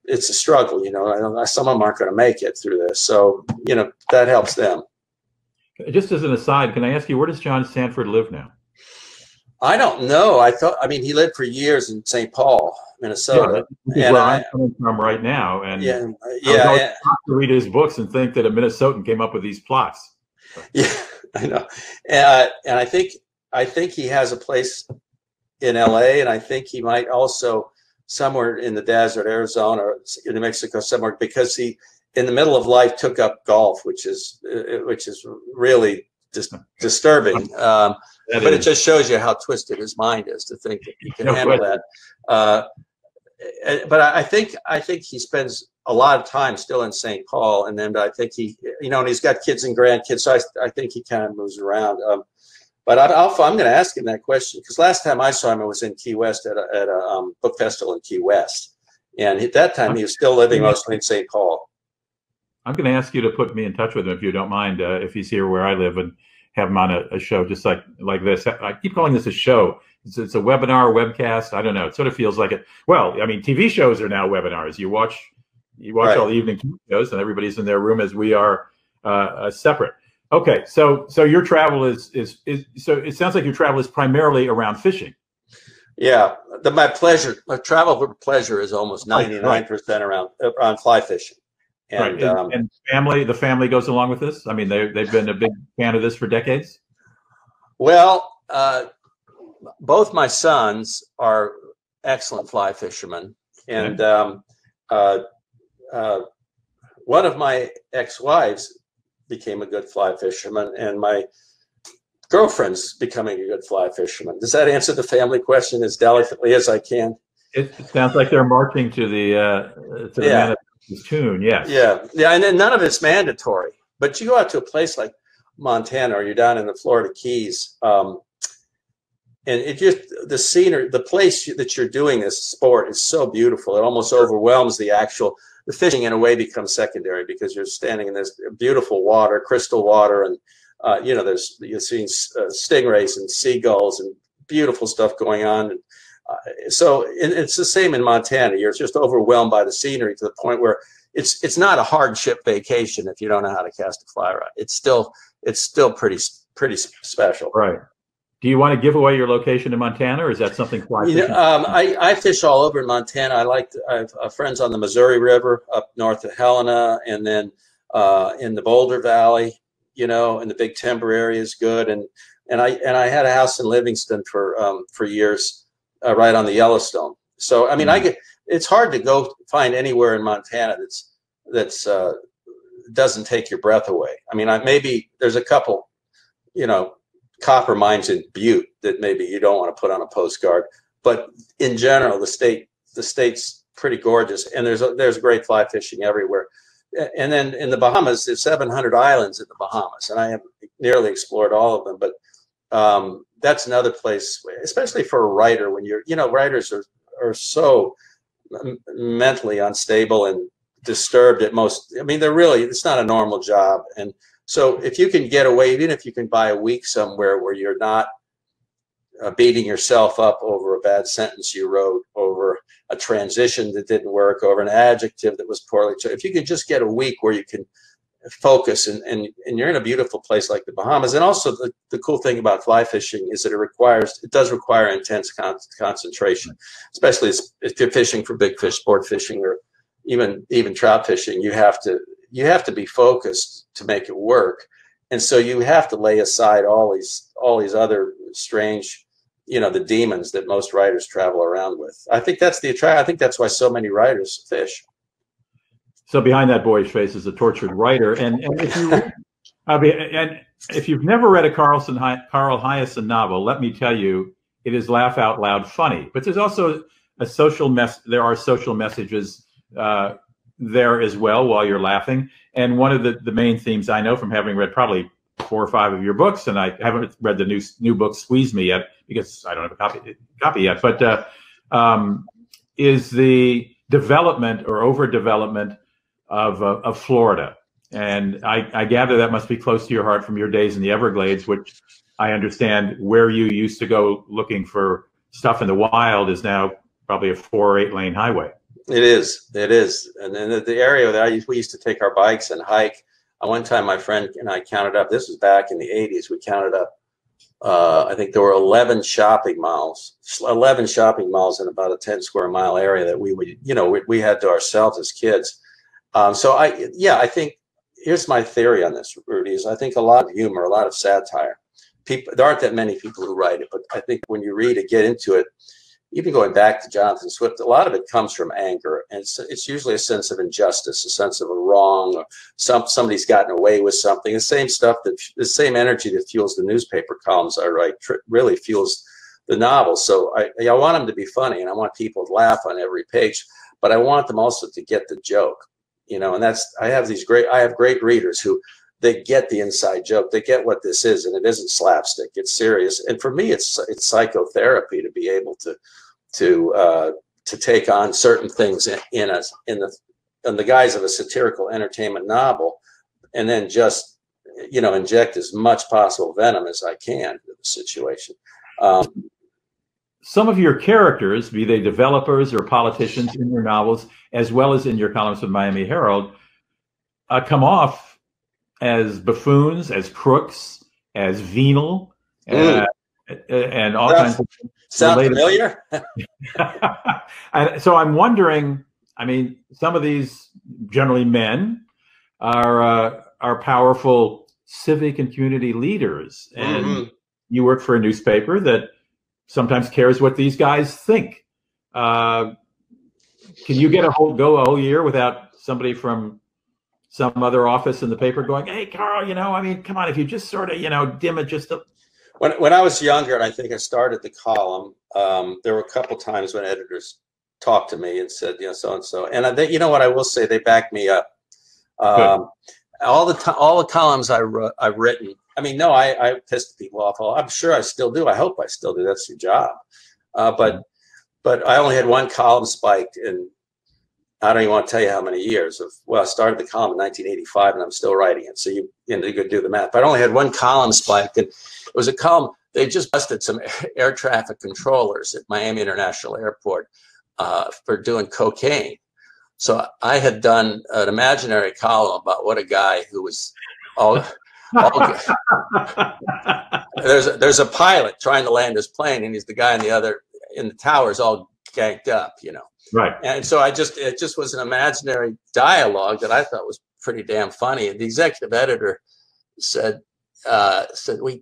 It's a struggle. Some of them aren't going to make it through this, so that helps them. Just as an aside, can I ask you, where does John Sanford live now? I don't know. I mean, he lived for years in St. Paul, Minnesota. Yeah, where I'm coming from right now. And I was to read his books and think that a Minnesotan came up with these plots. Yeah, I know. And I think he has a place in LA, and I think he might also somewhere in the desert, Arizona or New Mexico, somewhere, because he, in the middle of life, took up golf, which is really disturbing. But it just shows you how twisted his mind is to think that he can handle that. But I think he spends a lot of time still in St. Paul, and then I think he, and he's got kids and grandkids, so I think he kind of moves around. But I'm going to ask him that question, because last time I saw him, I was in Key West at a book festival in Key West, and at that time he was still living mostly in St. Paul. I'm going to ask you to put me in touch with him, if you don't mind, if he's here where I live, and have him on a show just like this. I keep calling this a show. It's a webinar, webcast. I don't know. It sort of feels like it. Well, I mean, TV shows are now webinars. You watch right. All the evening TV shows, and everybody's in their room as we are separate. Okay, so your travel is so it sounds like your travel is primarily around fishing. Yeah, my travel for pleasure is almost 99% around fly fishing. And, right. And the family goes along with this? I mean, they've been a big fan of this for decades? Well, both my sons are excellent fly fishermen. And one of my ex-wives became a good fly fisherman, and my girlfriend's becoming a good fly fisherman. Does that answer the family question as delicately as I can? It sounds like they're marching to the tune, yes. Yeah, and then none of it's mandatory. But you go out to a place like Montana, or you're down in the Florida Keys, and it just, the scenery, the place that you're doing this sport is so beautiful. It almost overwhelms the fishing in a way becomes secondary, because you're standing in this beautiful water, crystal water, and you know, you're seeing stingrays and seagulls and beautiful stuff going on. And, so it's the same in Montana. You're just overwhelmed by the scenery to the point where it's not a hardship vacation if you don't know how to cast a fly rod. It's still pretty special. Right. Do you want to give away your location in Montana, or is that something fly fishing? I fish all over in Montana. I have friends on the Missouri River up north of Helena, and then in the Boulder Valley, you know, and the Big Timber area is good. And I had a house in Livingston for years, right on the Yellowstone. So I mean, it's hard to go find anywhere in Montana that's doesn't take your breath away. I mean, maybe there's a couple, you know, copper mines in Butte that maybe you don't want to put on a postcard, but in general, the state's pretty gorgeous, and there's great fly fishing everywhere. And then in the Bahamas, there's 700 islands in the Bahamas, and I haven't nearly explored all of them, but that's another place, especially for a writer, when writers are so mentally unstable and disturbed at most. I mean, it's not a normal job. And so if you can get away, even if you can buy a week somewhere where you're not beating yourself up over a bad sentence you wrote, over a transition that didn't work, over an adjective that was poorly chosen, if you could just get a week where you can focus and you're in a beautiful place like the Bahamas. And also the cool thing about fly fishing is that it does require intense concentration, especially if you're fishing for big fish, sport fishing, or even trout fishing. You have to be focused to make it work. And so you have to lay aside all these other strange, you know, the demons that most writers travel around with. I think that's I think that's why so many writers fish. So behind that boyish face is a tortured writer. And if you've never read a Carl Hiaasen novel, let me tell you, it is laugh out loud funny. But there's also there are social messages there as well while you're laughing. And one of the main themes I know from having read probably 4 or 5 of your books, and I haven't read the new book Squeeze Me yet because I don't have a copy yet, but is the development or overdevelopment of Florida. And I gather that must be close to your heart from your days in the Everglades, which I understand where you used to go looking for stuff in the wild is now probably a 4 or 8 lane highway. It is. And then the area that we used to take our bikes and hike. One time my friend and I counted up, this was back in the 80s, we counted up, I think there were 11 shopping malls in about a 10 square mile area that we had to ourselves as kids. So I think, here's my theory on this, Rudy, is I think a lot of humor, a lot of satire, there aren't that many people who write it, but I think when you read it, get into it, even going back to Jonathan Swift, a lot of it comes from anger, and it's usually a sense of injustice, a sense of a wrong, or somebody's gotten away with something. The same stuff, the same energy that fuels the newspaper columns I write really fuels the novels. So I want them to be funny, and I want people to laugh on every page, but I want them also to get the joke, you know. And I have great readers who they get the inside joke, they get what this is, and it isn't slapstick, it's serious. And for me, it's psychotherapy to be able to take on certain things in the guise of a satirical entertainment novel, and then just, you know, inject as much possible venom as I can into the situation. Some of your characters, be they developers or politicians in your novels, as well as in your columns with Miami Herald, come off as buffoons, as crooks, as venal, and all kinds of things. Sound familiar? And so I'm wondering, I mean, some of these, generally men, are powerful civic and community leaders. And you work for a newspaper that sometimes cares what these guys think. Can you go a whole year without somebody from some other office in the paper going, "Hey, Carl, you know, I mean, come on, if you just sort of, you know, dim it just a..." When I was younger, and I think I started the column, there were a couple times when editors talked to me and said, you know, so and so, and you know what, I will say, they backed me up. All the columns I've written. I mean, no, I pissed people off. I'm sure I still do. I hope I still do. That's your job. But I only had one column spiked, and I don't even want to tell you how many years of, well, I started the column in 1985 and I'm still writing it. So you could do the math. But I only had one column spike, and it was a column. They just busted some air traffic controllers at Miami International Airport for doing cocaine. So I had done an imaginary column about what a guy who was there's a pilot trying to land his plane, and he's the guy in the towers all ganked up, you know. Right. And so it just was an imaginary dialogue that I thought was pretty damn funny. And the executive editor said we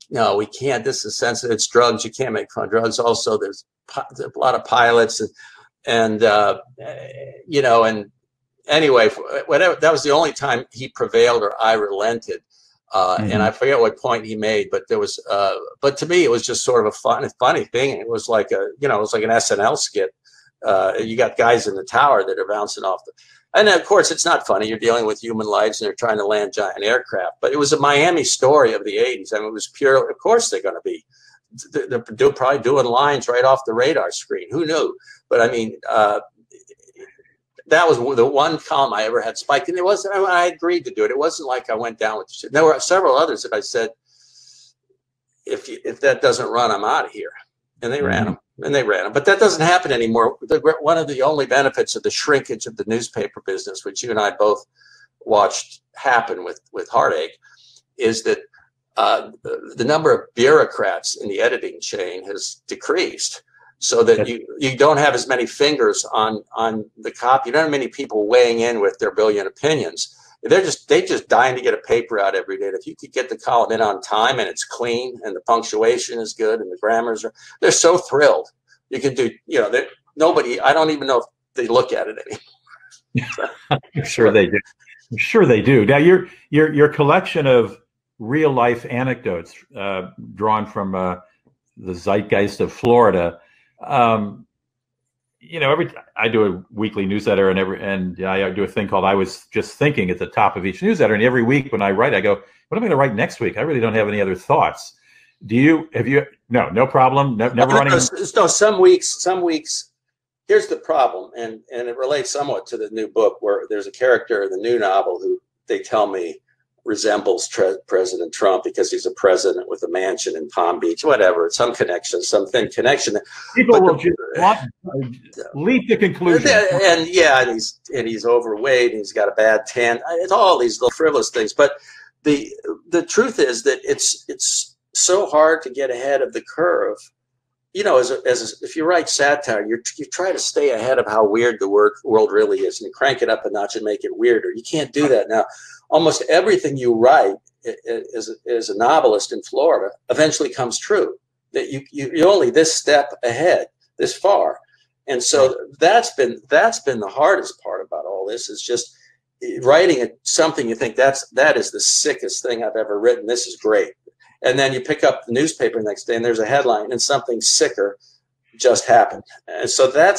can't. This is sensitive. It's drugs. You can't make fun of drugs. Also, there's a lot of pilots and anyway, whatever. That was the only time he prevailed or I relented. And I forget what point he made, but there was, but to me, it was just sort of a funny thing. It was like it was like an SNL skit. You got guys in the tower that are bouncing off and of course it's not funny. You're dealing with human lives and they're trying to land giant aircraft, but it was a Miami story of the 80s. I mean, it was pure, of course they're going to be, they're probably doing lines right off the radar screen. Who knew? But I mean, that was the one column I ever had spiked, and it wasn't. I agreed to do it. It wasn't like I went down with the shit. There were several others that I said, if that doesn't run, I'm out of here, and they ran them, But that doesn't happen anymore. One of the only benefits of the shrinkage of the newspaper business, which you and I both watched happen with heartache, is that the number of bureaucrats in the editing chain has decreased. So that you don't have as many fingers on the copy. You don't have many people weighing in with their billion opinions. They just dying to get a paper out every day. If you could get the column in on time and it's clean and the punctuation is good and the grammars they're so thrilled. You can do, nobody. I don't even know if they look at it anymore. I'm sure they do. I'm sure they do. Now your collection of real life anecdotes drawn from the zeitgeist of Florida. I do a weekly newsletter and I do a thing called I Was Just Thinking at the top of each newsletter. And every week when I write, I go, what am I going to write next week? I really don't have any other thoughts. No problem. Never running. No, some weeks, here's the problem. And it relates somewhat to the new book where there's a character in the new novel who they tell me resembles President Trump because he's a president with a mansion in Palm Beach, whatever, some connection, some thin connection. People will just leap to conclusion. And he's overweight and he's got a bad tan. It's all these little frivolous things. But the truth is that it's so hard to get ahead of the curve. If you write satire, you try to stay ahead of how weird the world really is, and you crank it up a notch and make it weirder. You can't do that now. Almost everything you write as a novelist in Florida eventually comes true. That you're only this step ahead, this far, and so that's been the hardest part about all this. Is just writing something you think that is the sickest thing I've ever written. This is great. And then you pick up the newspaper the next day and there's a headline and something sicker just happened. And so that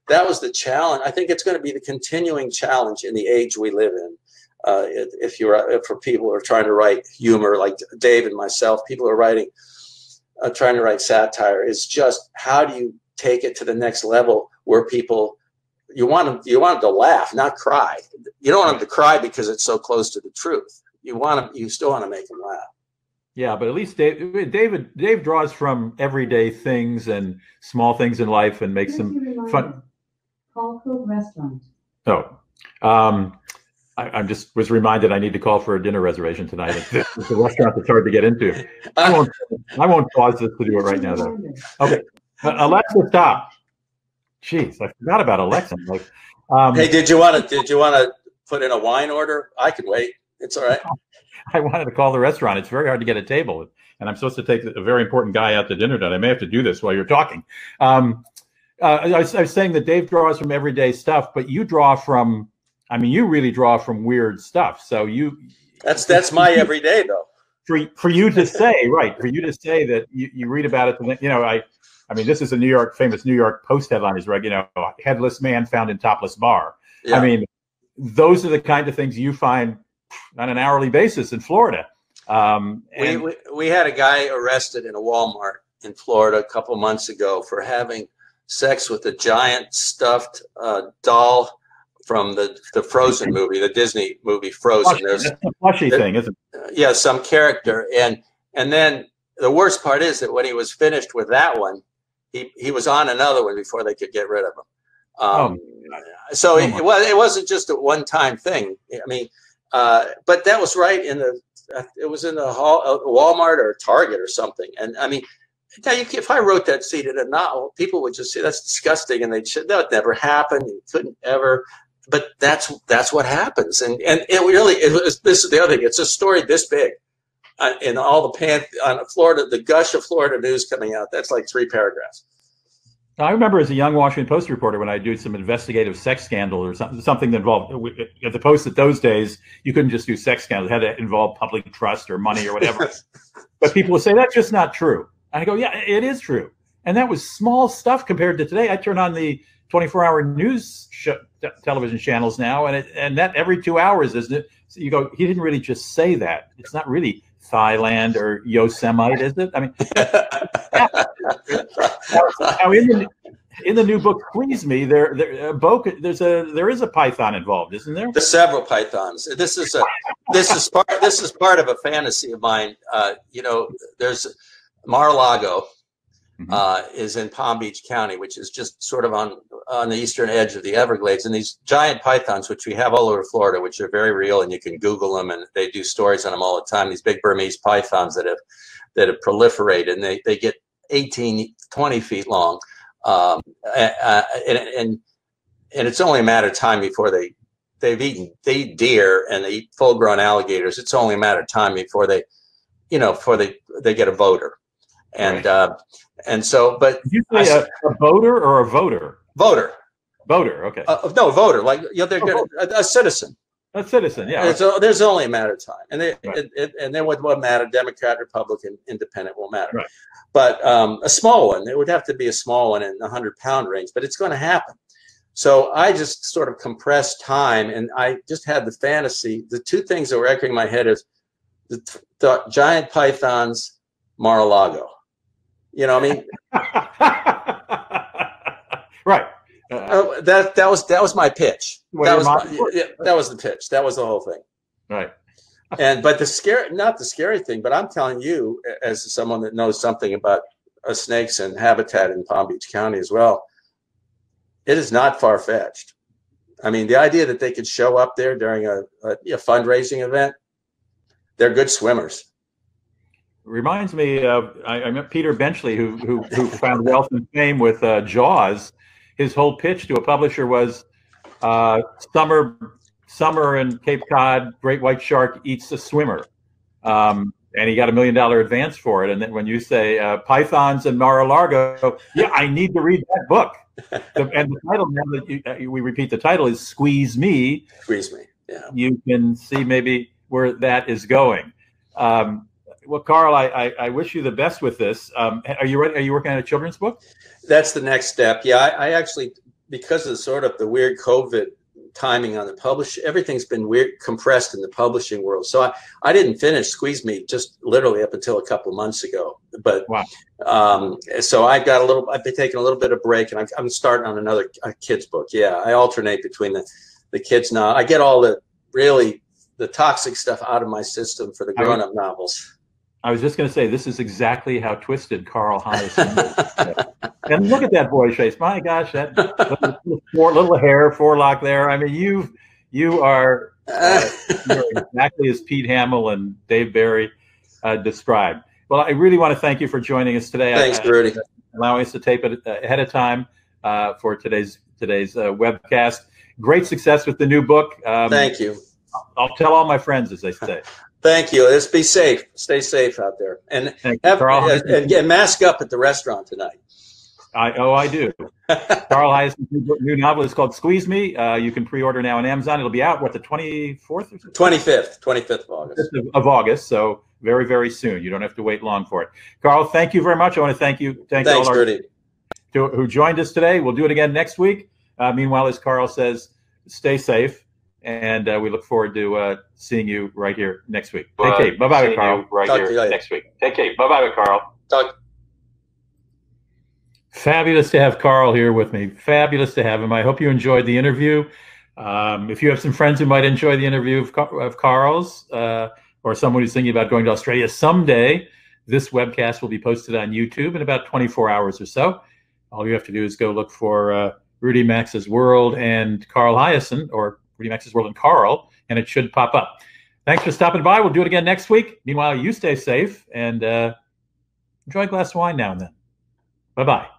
was the challenge. I think it's going to be the continuing challenge in the age we live in. For people who are trying to write humor, like Dave and myself, people who are trying to write satire, is just how do you take it to the next level where people, you want them to laugh, not cry. You don't want them to cry because it's so close to the truth. You still want to make them laugh. Yeah, but at least Dave draws from everyday things and small things in life and makes them fun. Call Code Restaurant. Oh, I just was reminded I need to call for a dinner reservation tonight. It's a restaurant that's hard to get into. I won't pause this to do it right now, though. Okay, Alexa, stop. Jeez, I forgot about Alexa. Hey, did you want to put in a wine order? I can wait. It's all right. I wanted to call the restaurant. It's very hard to get a table, and I'm supposed to take a very important guy out to dinner tonight. I may have to do this while you're talking. I was saying that Dave draws from everyday stuff, but you draw from. I mean, you really draw from weird stuff. So that's my everyday though. For you to say, right, for you to say that you read about it, I mean, this is a famous New York Post headline is headless man found in topless bar. Yeah. I mean, those are the kind of things you find on an hourly basis in Florida. We had a guy arrested in a Walmart in Florida a couple months ago for having sex with a giant stuffed doll from the Frozen movie, the Disney movie Frozen. There's a plushy thing, isn't it? Yeah, some character, and then the worst part is that when he was finished with that one, he was on another one before they could get rid of him. So it wasn't just a one-time thing. I mean, but that was right in the. It was in the Walmart or Target or something, and I mean. Now, if I wrote that scene in a novel, people would just say that's disgusting, and they'd say that would never happen. You couldn't ever. But that's what happens, and it was. This is the other thing. It's a story this big, in all the on Florida, the gush of Florida news coming out. That's like 3 paragraphs. I remember as a young Washington Post reporter when I do some investigative sex scandal or something that involved at the Post. At those days, you couldn't just do sex scandals; it had to involve public trust or money or whatever. But people would say that's just not true. I go, yeah, it is true. And that was small stuff compared to today. I turn on the 24-hour news television channels now, and that every 2 hours, isn't it? So you go, he didn't really just say that. It's not really Thailand or Yosemite, is it? I mean, now in the new book, Please Me, there is a python involved, isn't there? There's several pythons. This is part of a fantasy of mine. There's Mar-a-Lago is in Palm Beach County, which is just sort of on the eastern edge of the Everglades. And these giant pythons, which we have all over Florida, which are very real, and you can Google them, and they do stories on them all the time. These big Burmese pythons that have proliferated, and they get 18, 20 feet long, and it's only a matter of time before they eat deer and they eat full-grown alligators. It's only a matter of time before they get a voter. And right. And so, but did you say a voter or a voter? Voter. Okay. No, voter. Like they're a citizen. A citizen, yeah. There's only a matter of time, and right. and then what matter? Democrat, Republican, Independent won't matter. Right. But a small one. It would have to be a small one in the 100-pound range, but it's going to happen. So I just sort of compressed time, and I just had the fantasy. The two things that were echoing in my head is the giant pythons, Mar-a-Lago. You know what I mean? Right. That was my pitch. That was the pitch. That was the whole thing. Right. But not the scary thing, but I'm telling you, as someone that knows something about snakes and habitat in Palm Beach County as well, it is not far-fetched. I mean, the idea that they could show up there during a fundraising event, they're good swimmers. Reminds me of I met Peter Benchley, who found wealth and fame with Jaws. His whole pitch to a publisher was summer in Cape Cod, great white shark eats a swimmer, and he got $1 million advance for it. And then when you say pythons and Mar-a-Lago, yeah, I need to read that book. And the title, now that we repeat the title, is Squeeze Me. Squeeze Me. Yeah. You can see maybe where that is going. Well, Carl, I wish you the best with this. Are you ready? Are you working on a children's book? That's the next step. Yeah, I actually, because of sort of the weird COVID timing on the publish, everything's been weird, compressed in the publishing world. So I didn't finish Squeeze Me just literally up until a couple of months ago. But wow. So I've been taking a little bit of break, and I'm starting on another kid's book. Yeah, I alternate between the kids now. I get all the toxic stuff out of my system for the grown-up novels. I was just going to say, this is exactly how twisted Carl Hiaasen is. And look at that boy face. My gosh, that little hair, forelock there. I mean, you are exactly as Pete Hamill and Dave Barry described. Well, I really want to thank you for joining us today. Thanks, Rudy. Allowing us to tape it ahead of time for today's webcast. Great success with the new book. Thank you. I'll tell all my friends, as they say. Thank you. Let's be safe. Stay safe out there, and mask up at the restaurant tonight. I do. Carl Hiaasen's new novel is called Squeeze Me. You can pre-order now on Amazon. It'll be out the 24th or 25th of August. Of August. So very, very soon. You don't have to wait long for it. Carl, thank you very much. I want to thank all our who joined us today. We'll do it again next week. Meanwhile, as Carl says, stay safe. And we look forward to seeing you right here next week. Take care. Bye-bye, Carl. Next week. Take care. Bye-bye, Carl. Fabulous to have Carl here with me. Fabulous to have him. I hope you enjoyed the interview. If you have some friends who might enjoy the interview of Carl's, or someone who's thinking about going to Australia someday, this webcast will be posted on YouTube in about 24 hours or so. All you have to do is go look for Rudy Maxa's World and Carl Hiaasen, or Rudy Maxa's World and Carl, and it should pop up. Thanks for stopping by. We'll do it again next week. Meanwhile, you stay safe and enjoy a glass of wine now and then. Bye-bye.